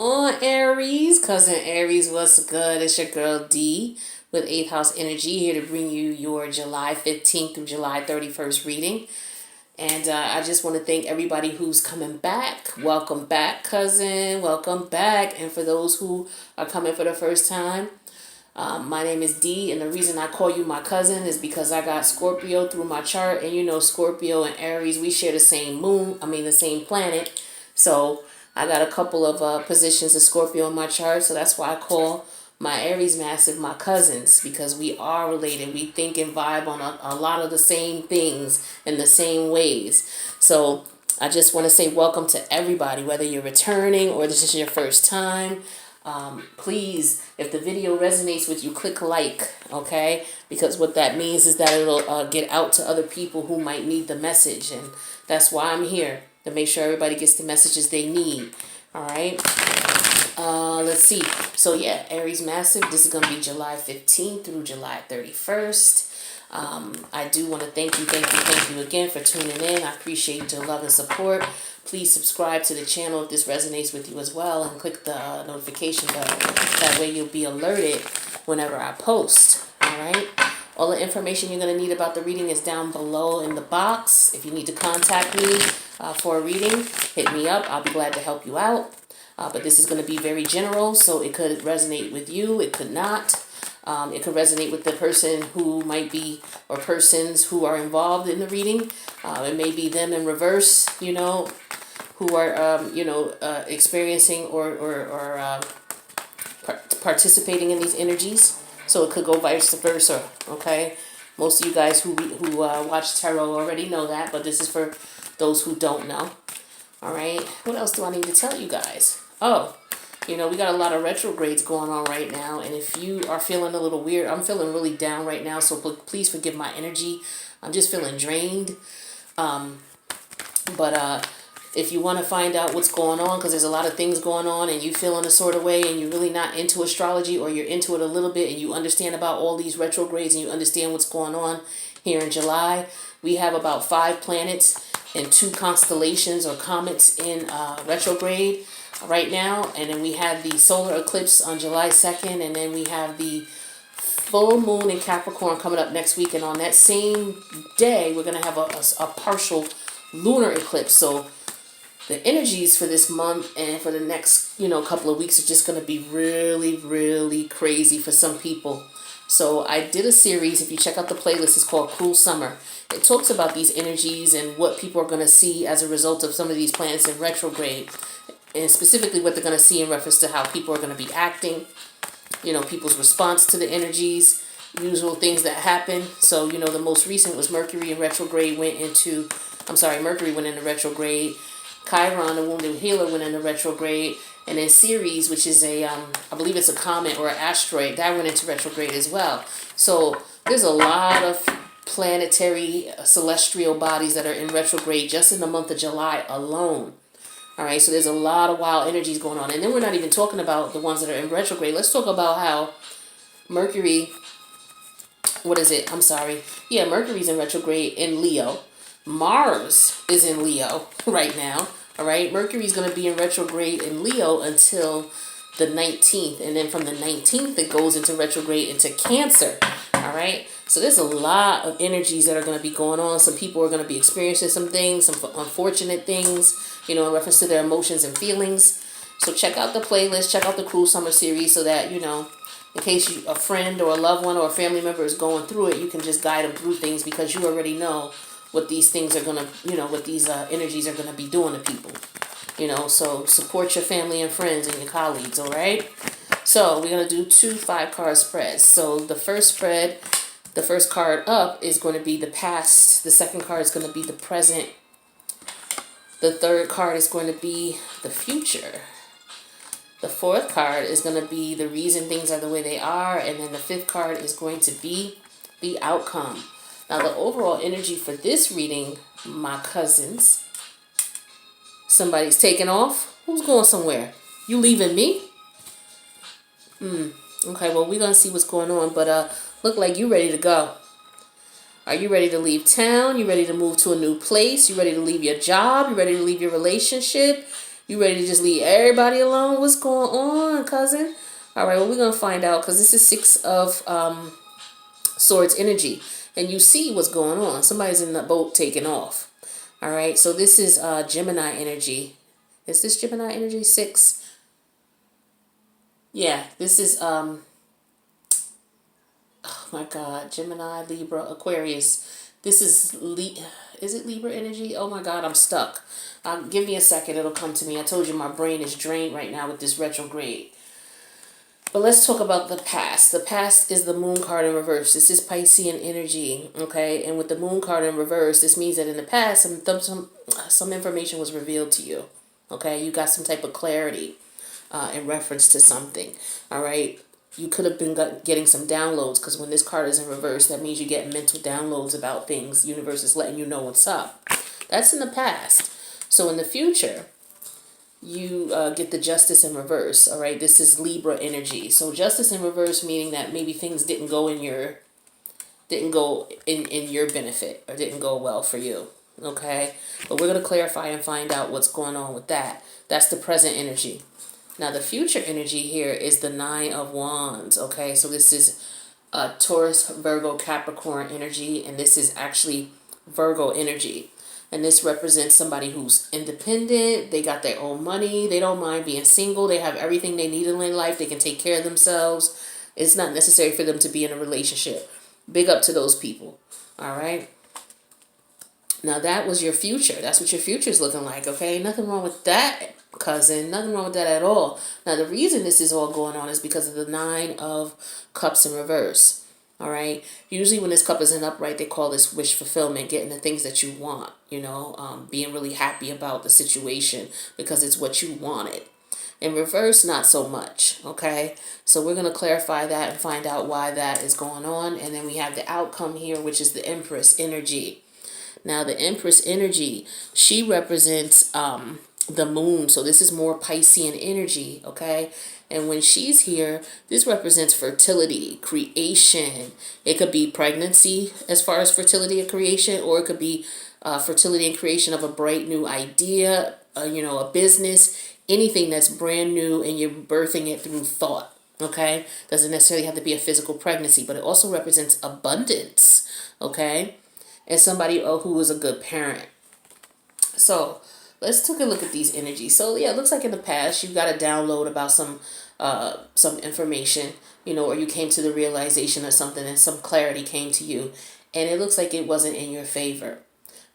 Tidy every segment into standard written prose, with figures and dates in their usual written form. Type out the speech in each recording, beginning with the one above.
on, Aries? Cousin Aries, what's good? It's your girl D with 8th House Energy here to bring you your July 15th through July 31st reading. And I just want to thank everybody who's coming back. Welcome back, cousin. Welcome back. And for those who are coming for the first time, my name is D, and the reason I call you my cousin is because I got Scorpio through my chart, and you know Scorpio and Aries, we share the same the same planet. So I got a couple of positions of Scorpio in my chart, so that's why I call my Aries massive my cousins, because we are related. We think and vibe on a lot of the same things in the same ways. So I just want to say welcome to everybody, whether you're returning or this is your first time. Please, if the video resonates with you, click like, okay? Because what that means is that it'll get out to other people who might need the message. And that's why I'm here, to make sure everybody gets the messages they need. All right? Let's see. So, yeah, Aries Massive, this is going to be July 15th through July 31st. I do want to thank you again for tuning in. I appreciate your love and support. Please subscribe to the channel if this resonates with you as well, and click the notification button. That way you'll be alerted whenever I post. All right. All the information you're going to need about the reading is down below in the box. If you need to contact me for a reading, hit me up. I'll be glad to help you out. But this is going to be very general, so it could resonate with you. It could not. It could resonate with the person who might be, or persons who are involved in the reading. It may be them in reverse, you know, who are, experiencing or participating in these energies. So it could go vice versa, okay? Most of you guys who watch tarot already know that, but this is for those who don't know. All right, what else do I need to tell you guys? Oh, you know, we got a lot of retrogrades going on right now, and if you are feeling a little weird, I'm feeling really down right now, so please forgive my energy. I'm just feeling drained. But if you want to find out what's going on, because there's a lot of things going on, and you feel in a sort of way, and you're really not into astrology, or you're into it a little bit, and you understand about all these retrogrades, and you understand what's going on here in July, we have about 5 planets and 2 constellations or comets in retrograde right now. And then we have the solar eclipse on July 2nd, and then we have the full moon in Capricorn coming up next week. And on that same day, we're going to have a partial lunar eclipse. So the energies for this month and for the next, couple of weeks are just going to be really, really crazy for some people. So I did a series, if you check out the playlist, it's called Cruel Summer. It talks about these energies and what people are going to see as a result of some of these planets in retrograde. And specifically what they're going to see in reference to how people are going to be acting, people's response to the energies, usual things that happen. So, the most recent was Mercury in retrograde Mercury went into retrograde. Chiron, the wounded healer, went into retrograde. And then Ceres, which is I believe it's a comet or an asteroid, that went into retrograde as well. So there's a lot of planetary celestial bodies that are in retrograde just in the month of July alone. All right, so there's a lot of wild energies going on. And then we're not even talking about the ones that are in retrograde. Let's talk about how Mercury, Mercury's in retrograde in Leo. Mars is in Leo right now. All right, Mercury's going to be in retrograde in Leo until the 19th. And then from the 19th, it goes into retrograde into Cancer. All right, so there's a lot of energies that are going to be going on. Some people are going to be experiencing some things, some unfortunate things, in reference to their emotions and feelings. So check out the playlist, check out the Cruel Summer series so that, in case a friend or a loved one or a family member is going through it, you can just guide them through things, because you already know what these things are going to, what these energies are going to be doing to people. So support your family and friends and your colleagues, all right? So we're going to do 2 5-card spreads. So the first card up is going to be the past. The second card is going to be the present. The third card is going to be the future. The fourth card is going to be the reason things are the way they are. And then the 5th card is going to be the outcome. Now, the overall energy for this reading, my cousins, somebody's taking off. Who's going somewhere? You leaving me? Okay, well, we're going to see what's going on. But look like you ready to go. Are you ready to leave town? You ready to move to a new place? You ready to leave your job? You ready to leave your relationship? You ready to just leave everybody alone? What's going on, cousin? All right, well, we're going to find out because this is Six of Swords energy. And you see what's going on. Somebody's in the boat taking off. All right, so this is Gemini energy. Is this Gemini energy? 6? Yeah, this is, oh my God, Gemini, Libra, Aquarius. This is, is it Libra energy? Oh my God, I'm stuck. Give me a second, it'll come to me. I told you my brain is drained right now with this retrograde. But let's talk about the past. The past is the moon card in reverse. This is Piscean energy, okay? And with the moon card in reverse, this means that in the past, some information was revealed to you, okay? You got some type of clarity in reference to something, all right? You could have been getting some downloads because when this card is in reverse, that means you get mental downloads about things. Universe is letting you know what's up. That's in the past. So in the future, you get the Justice in reverse, all right? This is Libra energy. So Justice in reverse meaning that maybe things didn't go in your benefit or didn't go well for you, okay? But we're going to clarify and find out what's going on with that. That's the present energy. Now the future energy here is the Nine of Wands, okay? So this is Taurus, Virgo, Capricorn energy, and this is actually Virgo energy. And this represents somebody who's independent. They got their own money. They don't mind being single. They have everything they need in their life. They can take care of themselves. It's not necessary for them to be in a relationship. Big up to those people. All right. Now that was your future. That's what your future is looking like. Okay. Nothing wrong with that, cousin. Nothing wrong with that at all. Now the reason this is all going on is because of the Nine of Cups in reverse. All right. Usually when this cup is in upright, they call this wish fulfillment, getting the things that you want, being really happy about the situation because it's what you wanted. In reverse, not so much. Okay. So we're going to clarify that and find out why that is going on. And then we have the outcome here, which is the Empress energy. Now the Empress energy, she represents the moon. So this is more Piscean energy. Okay. And when she's here, this represents fertility, creation. It could be pregnancy as far as fertility and creation, or it could be fertility and creation of a bright new idea, a business, anything that's brand new and you're birthing it through thought, okay? Doesn't necessarily have to be a physical pregnancy, but it also represents abundance, okay? And somebody who is a good parent. So let's take a look at these energies. So yeah, it looks like in the past you got a download about some information, or you came to the realization of something and some clarity came to you, and it looks like it wasn't in your favor.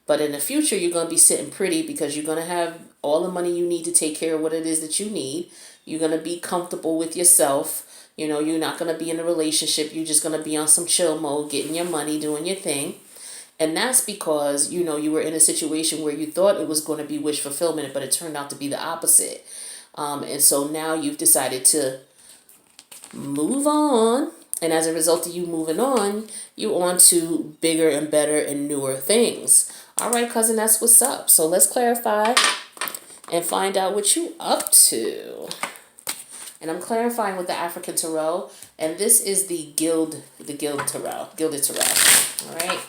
But in the future, you're going to be sitting pretty because you're going to have all the money you need to take care of what it is that you need. You're going to be comfortable with yourself. You're not going to be in a relationship. You're just going to be on some chill mode, getting your money, doing your thing. And that's because, you were in a situation where you thought it was going to be wish fulfillment, but it turned out to be the opposite. And so now you've decided to move on. And as a result of you moving on, you're on to bigger and better and newer things. All right, cousin, that's what's up. So let's clarify and find out what you up to. And I'm clarifying with the African Tarot. And this is the Gilded Tarot. All right.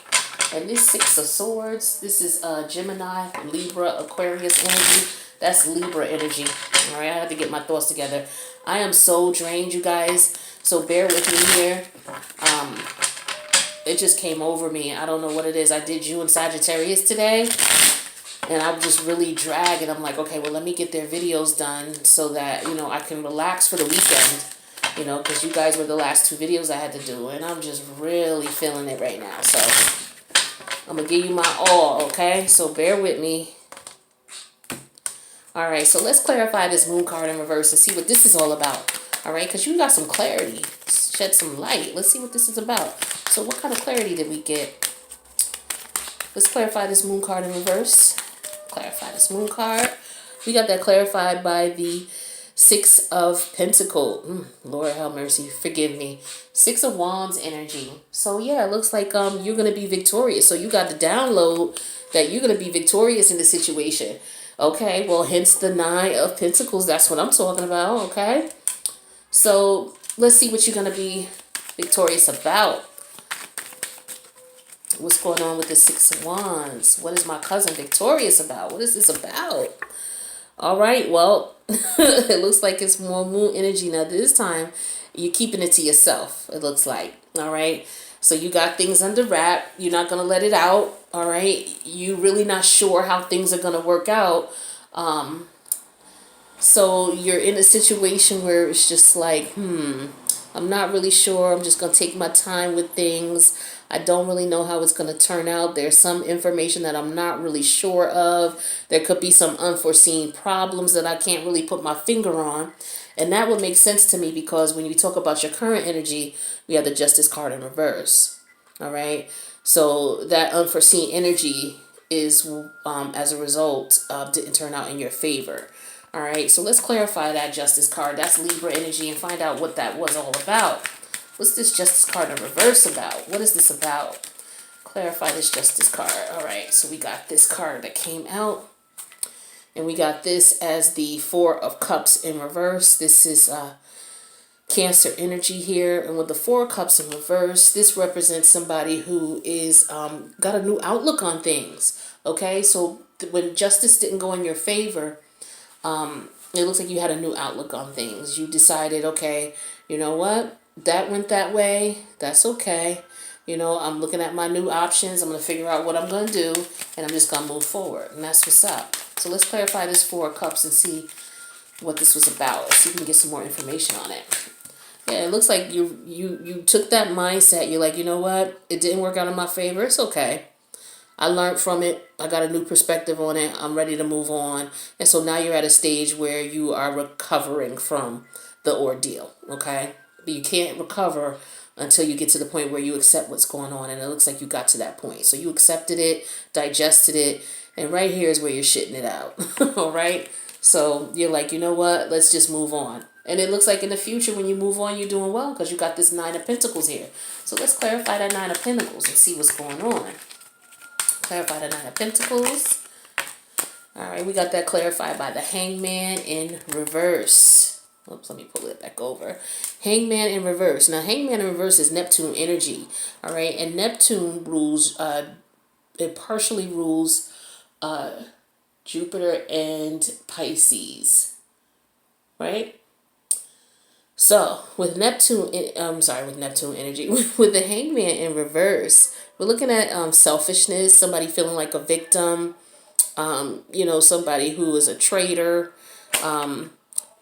And this Six of Swords, this is Gemini, Libra, Aquarius energy. That's Libra energy. All right, I have to get my thoughts together. I am so drained, you guys. So bear with me here. It just came over me. I don't know what it is. I did you in Sagittarius today. And I'm just really dragged. And I'm like, okay, well, let me get their videos done so that, I can relax for the weekend. Because you guys were the last 2 videos I had to do. And I'm just really feeling it right now. So I'm going to give you my all, okay? So bear with me. All right, so let's clarify this moon card in reverse and see what this is all about. All right, because you got some clarity. Shed some light. Let's see what this is about. So what kind of clarity did we get? Let's clarify this moon card in reverse. Clarify this moon card. We got that clarified by the Six of Pentacles. Lord have mercy. Forgive me. Six of Wands energy. So yeah, it looks like you're going to be victorious. So you got the download that you're going to be victorious in the situation. Okay, well, hence the Nine of Pentacles. That's what I'm talking about, okay? So let's see what you're going to be victorious about. What's going on with the Six of Wands? What is my cousin victorious about? What is this about? All right, well, it looks like it's more moon energy. Now, this time, you're keeping it to yourself, it looks like. All right. So you got things under wrap. You're not going to let it out. All right. You really not sure how things are going to work out. So you're in a situation where it's just like, I'm not really sure. I'm just going to take my time with things. I don't really know how it's going to turn out. There's some information that I'm not really sure of. There could be some unforeseen problems that I can't really put my finger on. And that would make sense to me because when you talk about your current energy, we have the Justice card in reverse. All right. So that unforeseen energy is, as a result, didn't turn out in your favor. All right, so let's clarify that Justice card. That's Libra energy and find out what that was all about. What's this Justice card in reverse about? What is this about? Clarify this Justice card. All right, so we got this card that came out. And we got this as the Four of Cups in reverse. This is Cancer energy here. And with the Four of Cups in reverse, this represents somebody who is got a new outlook on things. Okay, so when justice didn't go in your favor, it looks like you had a new outlook on things. You decided, okay, you know what? That went that way. That's okay. You know, I'm looking at my new options. I'm going to figure out what I'm going to do, and I'm just going to move forward. And that's what's up. So let's clarify this Four of Cups and see what this was about. Let's see if we can get some more information on it. Yeah, it looks like you took that mindset. You're like, you know what? It didn't work out in my favor. It's okay. I learned from it. I got a new perspective on it. I'm ready to move on. And so now you're at a stage where you are recovering from the ordeal, okay? But you can't recover until you get to the point where you accept what's going on. And it looks like you got to that point. So you accepted it, digested it, and right here is where you're shitting it out, all right? So you're like, you know what? Let's just move on. And it looks like in the future when you move on, you're doing well because you got this Nine of Pentacles here. So let's clarify that Nine of Pentacles and see what's going on. Clarify the Nine of Pentacles. All right, we got that clarified by the Hangman in reverse. Oops, let me pull it back over. Hangman in reverse. Now, Hangman in reverse is Neptune energy. All right, and Neptune rules, it partially rules Jupiter and Pisces. Right? So, with Neptune energy, with the Hangman in reverse, we're looking at selfishness, somebody feeling like a victim, you know, somebody who is a traitor.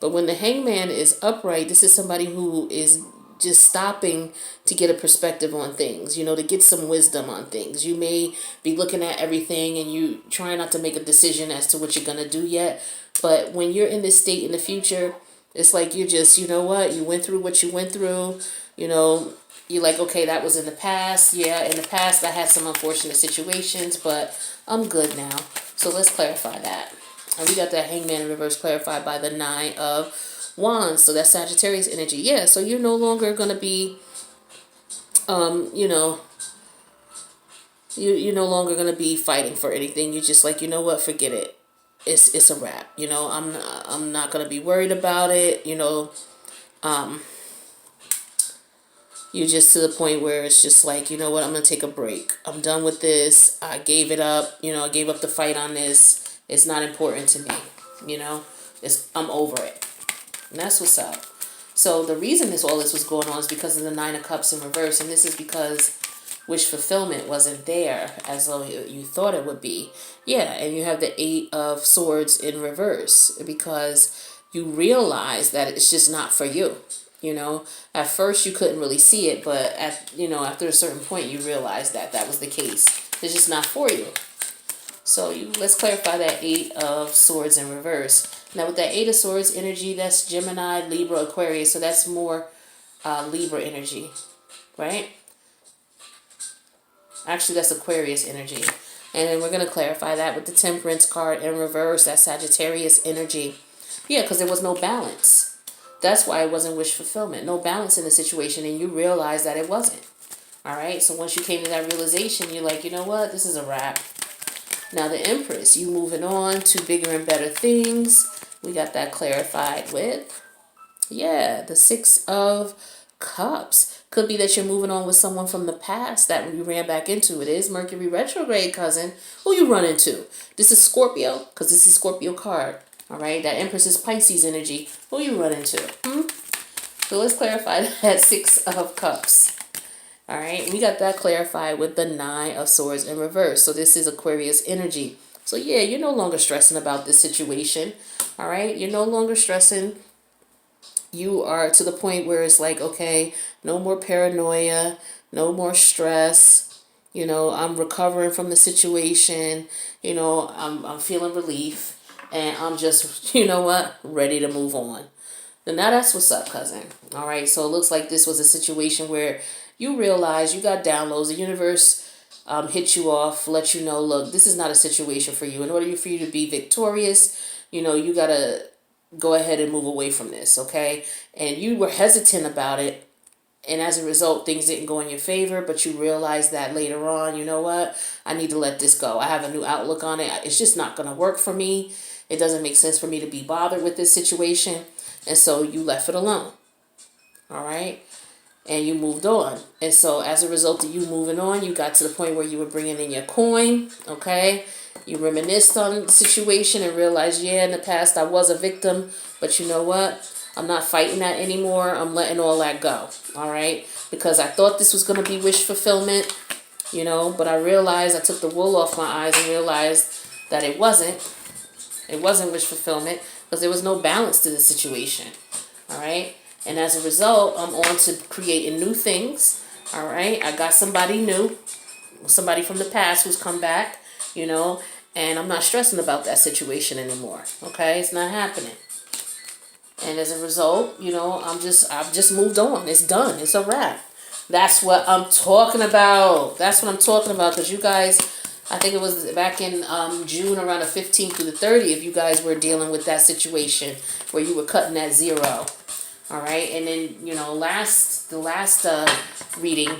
But when the Hangman is upright, this is somebody who is just stopping to get a perspective on things, you know, to get some wisdom on things. You may be looking at everything and you try not to make a decision as to what you're going to do yet. But when you're in this state in the future, it's like you just, you know what, you went through what you went through, you know, you're like, okay, that was in the past. Yeah, in the past I had some unfortunate situations, but I'm good now. So let's clarify that. And we got that Hangman in reverse clarified by the Nine of Wands. So that's Sagittarius energy. Yeah, so you're no longer going to be, you know, you're no longer going to be fighting for anything. You're just like, you know what, forget it. It's a wrap. You know, I'm not going to be worried about it. You know, you're just to the point where it's just like, you know what, I'm going to take a break. I'm done with this. I gave it up. You know, I gave up the fight on this. It's not important to me. You know, I'm over it. And that's what's up. So the reason all this was going on is because of the Nine of Cups in reverse. And this is because wish fulfillment wasn't there as though you thought it would be. Yeah, and you have the Eight of Swords in reverse because you realize that it's just not for you. You know, at first you couldn't really see it, but after a certain point you realize that was the case. It's just not for you. So let's clarify that Eight of Swords in reverse. Now with that Eight of Swords energy, that's Gemini, Libra, Aquarius. So that's more Libra energy, right? Actually, that's Aquarius energy. And then we're going to clarify that with the Temperance card in reverse. That's Sagittarius energy. Yeah, because there was no balance. That's why it wasn't wish fulfillment. No balance in the situation, and you realize that it wasn't. All right? So once you came to that realization, you're like, you know what? This is a wrap. Now the Empress, you moving on to bigger and better things. We got that clarified with, yeah, the Six of Cups. Could be that you're moving on with someone from the past that you ran back into. It is Mercury retrograde, cousin. Who you run into? This is Scorpio, because this is Scorpio card. All right, that Empress is Pisces energy. Who you run into? So let's clarify that Six of Cups. All right, we got that clarified with the Nine of Swords in reverse. So this is Aquarius energy. So yeah, you're no longer stressing about this situation. All right, you're no longer stressing. You are to the point where it's like, okay, no more paranoia, no more stress. You know, I'm recovering from the situation. You know, I'm feeling relief, and I'm just, you know what, ready to move on. And now that's what's up, cousin. All right, so it looks like this was a situation where you realize you got downloads. The universe hit you off, let you know, look, this is not a situation for you. In order for you to be victorious, you know, you got to go ahead and move away from this, okay? And you were hesitant about it, and as a result, things didn't go in your favor, but you realized that later on, you know what? I need to let this go. I have a new outlook on it. It's just not going to work for me. It doesn't make sense for me to be bothered with this situation. And so you left it alone, all right? And you moved on. And so as a result of you moving on, you got to the point where you were bringing in your coin, okay? You reminisced on the situation and realized, yeah, in the past I was a victim, but you know what? I'm not fighting that anymore. I'm letting all that go, all right? Because I thought this was going to be wish fulfillment, you know, but I realized, I took the wool off my eyes and realized that it wasn't. It wasn't wish fulfillment because there was no balance to the situation, all right? And as a result, I'm on to creating new things, all right? I got somebody new, somebody from the past who's come back, you know, and I'm not stressing about that situation anymore, okay? It's not happening. And as a result, you know, I've just moved on. It's done. It's a wrap. That's what I'm talking about. That's what I'm talking about. Because you guys, I think it was back in June around the 15th through the 30th, you guys were dealing with that situation where you were cutting that zero. All right. And then, you know, the last reading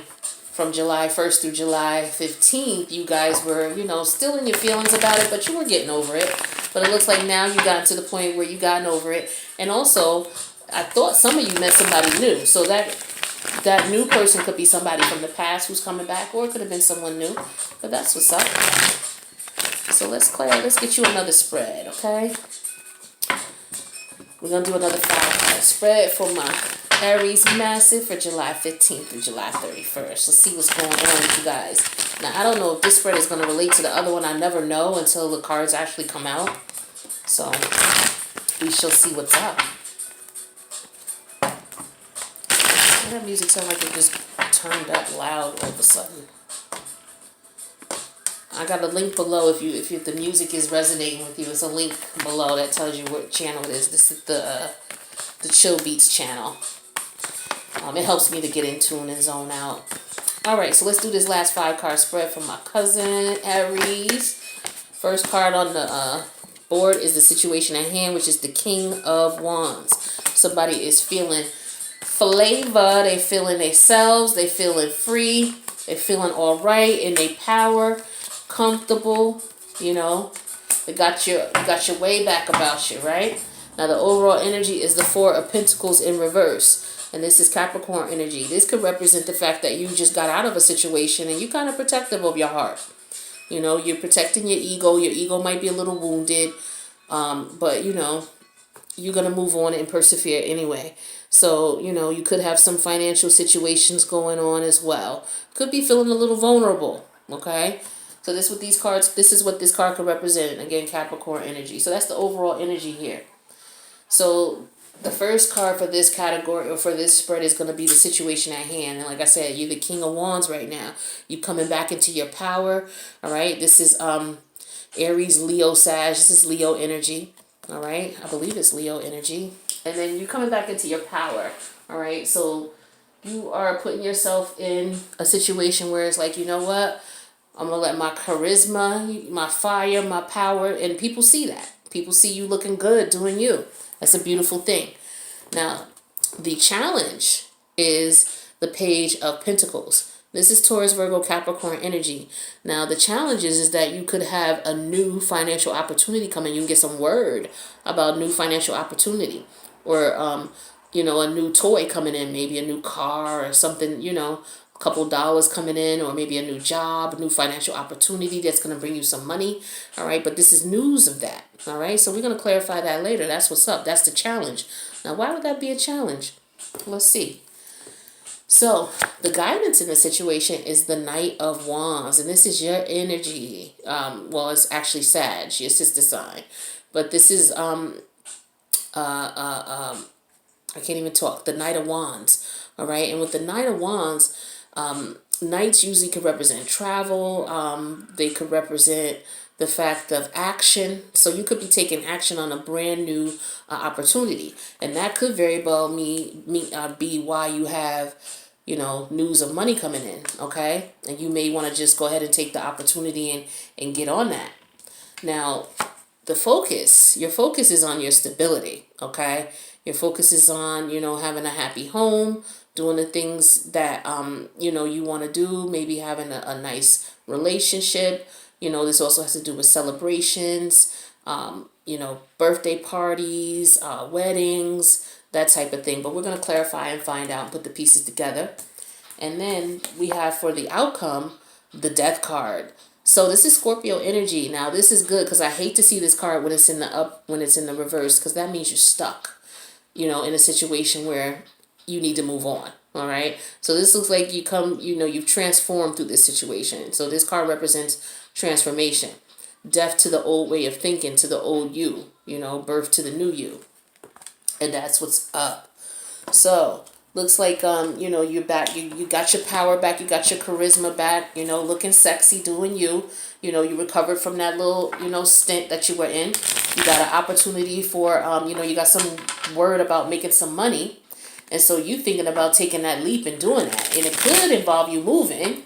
from July 1st through July 15th, you guys were, you know, still in your feelings about it, but you were getting over it. But it looks like now you got to the point where you gotten over it. And also, I thought some of you met somebody new. So that new person could be somebody from the past who's coming back, or it could have been someone new. But that's what's up. So let's get you another spread, okay? We're going to do another 5-card spread for my Aries massive for July 15th through July 31st. Let's see what's going on with you guys. Now, I don't know if this spread is going to relate to the other one. I never know until the cards actually come out. So, we shall see what's up. That music sounds like it just turned up loud all of a sudden. I got a link below if the music is resonating with you. It's a link below that tells you what channel it is. This is the Chill Beats channel. It helps me to get in tune and zone out. All right, so let's do this last 5-card spread for my cousin Aries. First card on the board is the situation at hand, which is the King of Wands. Somebody is feeling flavor. They feeling themselves. They feeling free. They feeling all right in their power. Comfortable, you know, you got your way back about you, right? Now the overall energy is the Four of Pentacles in reverse, and this is Capricorn energy. This could represent the fact that you just got out of a situation and you're kind of protective of your heart. You know, you're protecting your ego. Your ego might be a little wounded, but you know, you're gonna move on and persevere anyway. So, you know, you could have some financial situations going on as well. Could be feeling a little vulnerable, okay? So this is what this card could represent. Again, Capricorn energy. So that's the overall energy here. So the first card for this category or for this spread is going to be the situation at hand. And like I said, you're the King of Wands right now. You're coming back into your power. All right. This is Aries, Leo, Sag. This is Leo energy. All right. I believe it's Leo energy. And then you're coming back into your power. All right. So you are putting yourself in a situation where it's like, you know what? I'm going to let my charisma, my fire, my power, and people see that. People see you looking good, doing you. That's a beautiful thing. Now, the challenge is the Page of Pentacles. This is Taurus, Virgo, Capricorn energy. Now, the challenge is that you could have a new financial opportunity coming. You can get some word about new financial opportunity. Or, you know, a new toy coming in, maybe a new car or something, you know, couple dollars coming in, or maybe a new job, a new financial opportunity that's going to bring you some money. All right, but this is news of that. All right, so we're going to clarify that later. That's what's up. That's the challenge. Now, why would that be a challenge? Let's see. So the guidance in the situation is the Knight of Wands, and this is your energy. Well, it's actually Sag, your sister sign, but this is I can't even talk. The Knight of Wands. All right, and with the Knight of Wands, knights usually could represent travel. They could represent the fact of action. So you could be taking action on a brand new opportunity, and that could very well be why you have, news of money coming in. Okay, and you may want to just go ahead and take the opportunity and get on that. Now, your focus is on your stability. Okay, your focus is on having a happy home, doing the things that you want to do, maybe having a nice relationship. This also has to do with celebrations, birthday parties, weddings, that type of thing. But we're going to clarify and find out and put the pieces together. And then we have, for the outcome, the Death card. So this is Scorpio energy. Now this is good because I hate to see this card when it's in the reverse, because that means you're stuck, in a situation where you need to move on. All right. So this looks like you've transformed through this situation. So this card represents transformation, death to the old way of thinking, to the old you, birth to the new you. And that's what's up. So looks like, you're back. You got your power back. You got your charisma back, looking sexy, doing you. You recovered from that little, stint that you were in. You got an opportunity for, you got some word about making some money. And so you thinking about taking that leap and doing that. And it could involve you moving,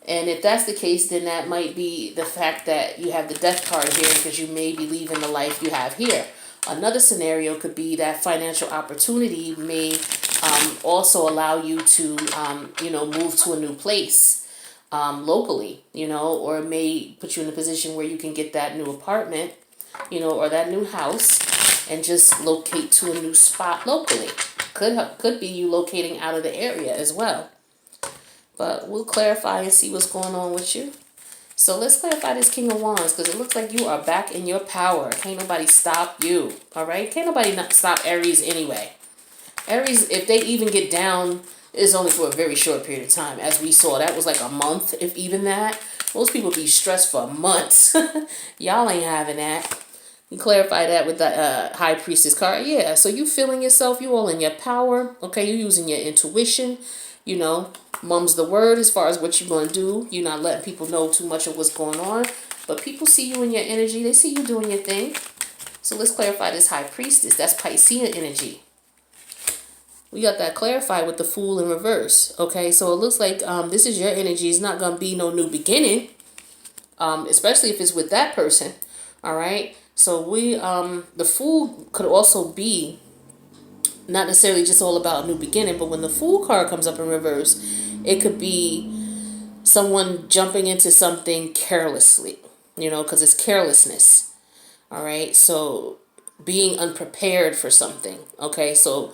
And if that's the case, then that might be the fact that you have the Death card here, because you may be leaving the life you have here. Another scenario could be that financial opportunity may also allow you to, move to a new place locally, or it may put you in a position where you can get that new apartment, or that new house, and just locate to a new spot locally. Could be you locating out of the area as well. But we'll clarify and see what's going on with you. So let's clarify this King of Wands, because it looks like you are back in your power. Can't nobody stop you. All right? Can't nobody not stop Aries anyway. Aries, if they even get down, it's only for a very short period of time. As we saw, that was like a month, if even that. Most people be stressed for months. Y'all ain't having that. You clarify that with the High Priestess card. Yeah, so you feeling yourself. You all in your power. Okay, you're using your intuition. Mum's the word as far as what you're going to do. You're not letting people know too much of what's going on. But people see you in your energy. They see you doing your thing. So let's clarify this High Priestess. That's Piscean energy. We got that clarified with the Fool in reverse. Okay, so it looks like this is your energy. It's not going to be no new beginning. Especially if it's with that person. All right. So the Fool could also be not necessarily just all about a new beginning, but when the Fool card comes up in reverse, it could be someone jumping into something carelessly, because it's carelessness. All right. So being unprepared for something. Okay. So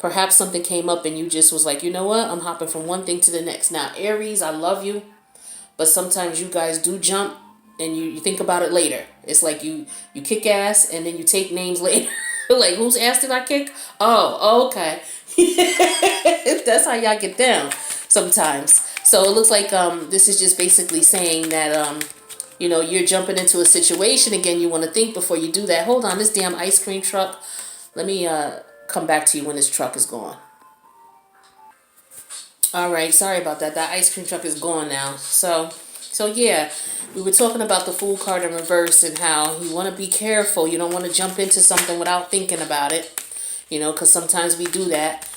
perhaps something came up and you just was like, you know what? I'm hopping from one thing to the next. Now, Aries, I love you, but sometimes you guys do jump and you think about it later. It's like you kick ass and then you take names later. Like, whose ass did I kick? Oh, okay. That's how y'all get down sometimes. So it looks like this is just basically saying that you're jumping into a situation again. You want to think before you do that. Hold on, this damn ice cream truck. Let me come back to you when this truck is gone. All right, sorry about that. That ice cream truck is gone now. So yeah, we were talking about the Fool card in reverse and how you want to be careful. You don't want to jump into something without thinking about it, because sometimes we do that.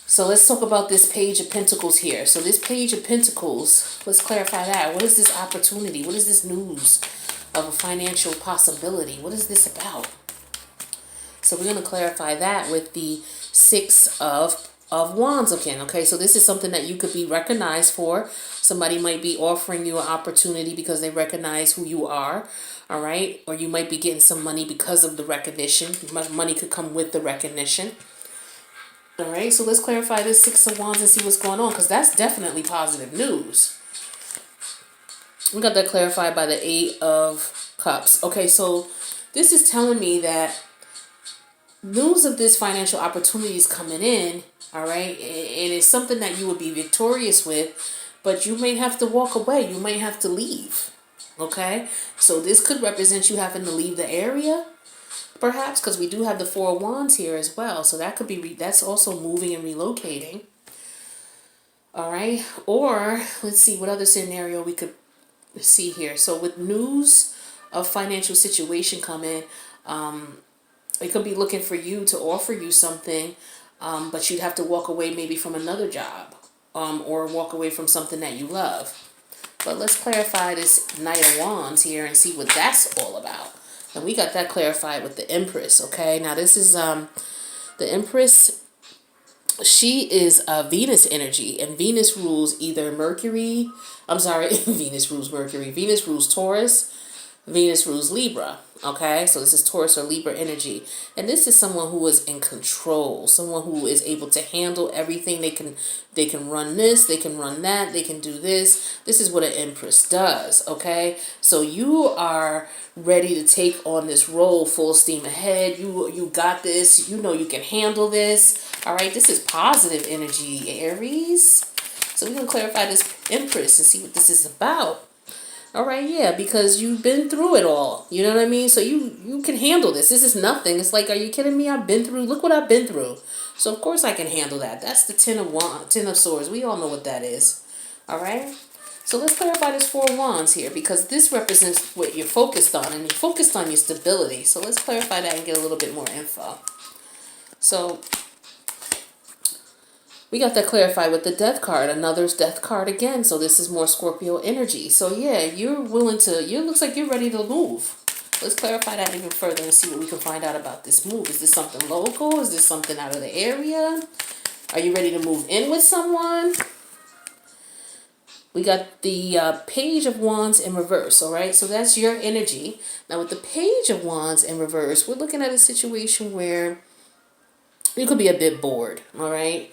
So let's talk about this Page of Pentacles here. So this Page of Pentacles, let's clarify that. What is this opportunity? What is this news of a financial possibility? What is this about? So we're going to clarify that with the Six of Wands again. Okay, so this is something that you could be recognized for. Somebody might be offering you an opportunity because they recognize who you are. All right, or you might be getting some money because of the recognition. Money could come with the recognition. All right, so let's clarify this Six of Wands and see what's going on, because that's definitely positive news. We got that clarified by the Eight of Cups. Okay, so this is telling me that news of this financial opportunity is coming in, all right, and it's something that you would be victorious with, but you may have to walk away. You may have to leave. Okay, so this could represent you having to leave the area, perhaps, because we do have the Four of Wands here as well. So that could be that's also moving and relocating. All right, or let's see what other scenario we could see here. So with news of financial situation coming, it could be looking for you to offer you something, but you'd have to walk away maybe from another job, or walk away from something that you love. But let's clarify this Knight of Wands here and see what that's all about. And we got that clarified with the Empress, okay? Now this is the Empress. She is Venus energy, and Venus rules either Mercury. I'm sorry, Venus rules Mercury. Venus rules Taurus. Venus rules Libra. Okay, so this is Taurus or Libra energy, and this is someone who is in control, someone who is able to handle everything. They can run this, they can run that, they can do this. This is what an Empress does. Okay, so you are ready to take on this role full steam ahead. You got this. You know you can handle this. All right, this is positive energy, Aries. So we're gonna clarify this Empress and see what this is about. All right, yeah, because you've been through it all. You know what I mean? So you can handle this. This is nothing. It's like, are you kidding me? I've been through. Look what I've been through. So of course I can handle that. That's the Ten of Swords. We all know what that is. All right. So let's clarify this Four of Wands here, because this represents what you're focused on, and you're focused on your stability. So let's clarify that and get a little bit more info. So we got that clarified with the Death card. Another Death card again. So this is more Scorpio energy. So yeah, you're willing to, looks like you're ready to move. Let's clarify that even further and see what we can find out about this move. Is this something local? Is this something out of the area? Are you ready to move in with someone? We got the Page of Wands in reverse, all right? So that's your energy. Now with the Page of Wands in reverse, we're looking at a situation where you could be a bit bored, all right?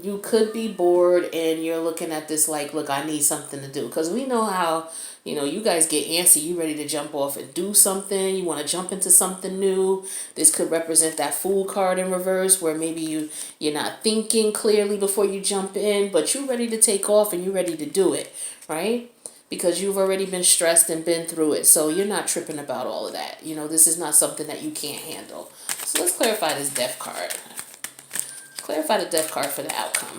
You could be bored and you're looking at this like, look, I need something to do. Because we know how, you guys get antsy. You ready to jump off and do something. You want to jump into something new. This could represent that Fool card in reverse, where maybe you're not thinking clearly before you jump in, but you're ready to take off and you're ready to do it, right? Because you've already been stressed and been through it. So you're not tripping about all of that. This is not something that you can't handle. So let's clarify this Death card. Clarify the Death card for the outcome.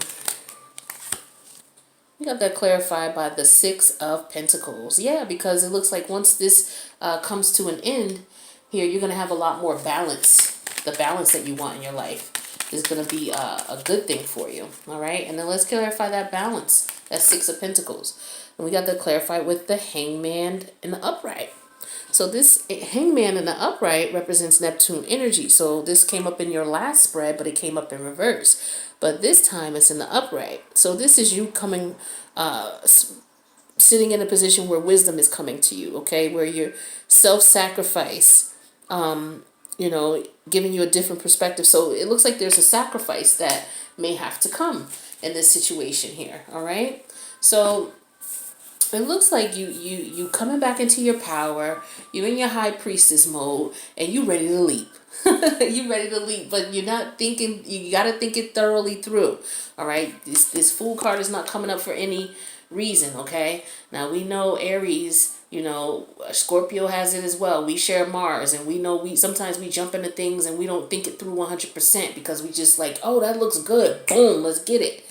We got that clarified by the Six of Pentacles. Yeah, because it looks like once this comes to an end here, you're going to have a lot more balance. The balance that you want in your life is going to be a good thing for you. All right, and then let's clarify that balance. That Six of Pentacles. And we got that clarified with the Hangman in the upright. So this Hangman in the upright represents Neptune energy. So this came up in your last spread, but it came up in reverse. But this time it's in the upright. So this is you coming, sitting in a position where wisdom is coming to you, okay? Where you're self-sacrifice, giving you a different perspective. So it looks like there's a sacrifice that may have to come in this situation here, all right? So it looks like you coming back into your power. You're in your high priestess mode, and you ready to leap. You ready to leap, but you're not thinking. You got to think it thoroughly through. All right, this Fool card is not coming up for any reason. Okay, now we know Aries. Scorpio has it as well. We share Mars, and we know sometimes we jump into things and we don't think it through 100% because we just like, oh, that looks good. Boom, let's get it.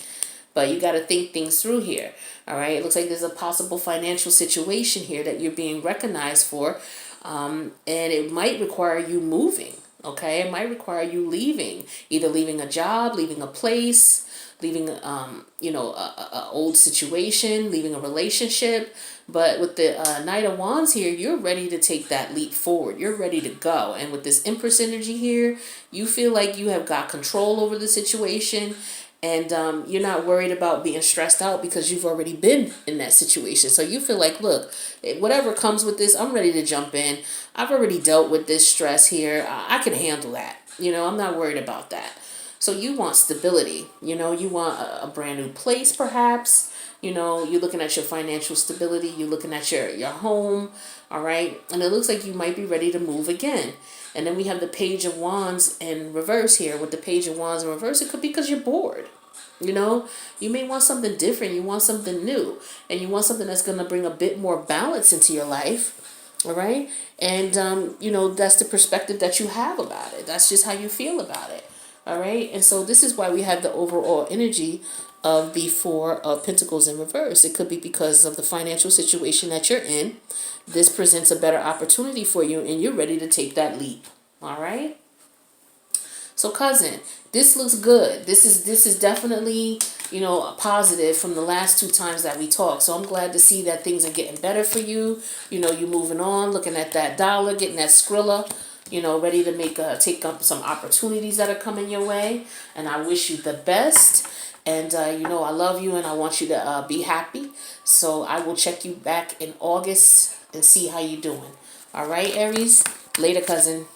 But you got to think things through here. All right. It looks like there's a possible financial situation here that you're being recognized for. And it might require you moving. Okay. It might require you leaving, either leaving a job, leaving a place, leaving, a old situation, leaving a relationship. But with the Knight of Wands here, you're ready to take that leap forward. You're ready to go. And with this Empress energy here, you feel like you have got control over the situation. And you're not worried about being stressed out because you've already been in that situation. So you feel like, look, whatever comes with this, I'm ready to jump in. I've already dealt with this stress here. I can handle that. I'm not worried about that. So you want stability. You know, you want a brand new place, perhaps. You know, you're looking at your financial stability. You're looking at your home. All right. And it looks like you might be ready to move again. And then we have the Page of Wands in reverse here. With the Page of Wands in reverse, it could be because you're bored. You know, you may want something different. You want something new. And you want something that's going to bring a bit more balance into your life. All right. And, you know, that's the perspective that you have about it. That's just how you feel about it. All right. And so this is why we have the overall energy of the Four of Pentacles in reverse. It could be because of the financial situation that you're in. This presents a better opportunity for you and you're ready to take that leap. All right. So cousin, this looks good. This is definitely, you know, a positive from the last 2 times that we talked. So I'm glad to see that things are getting better for you. You know, you're moving on, looking at that dollar, getting that Skrilla, you know, ready to take up some opportunities that are coming your way. And I wish you the best. And, you know, I love you and I want you to be happy. So I will check you back in August and see how you're doing. All right, Aries? Later, cousin.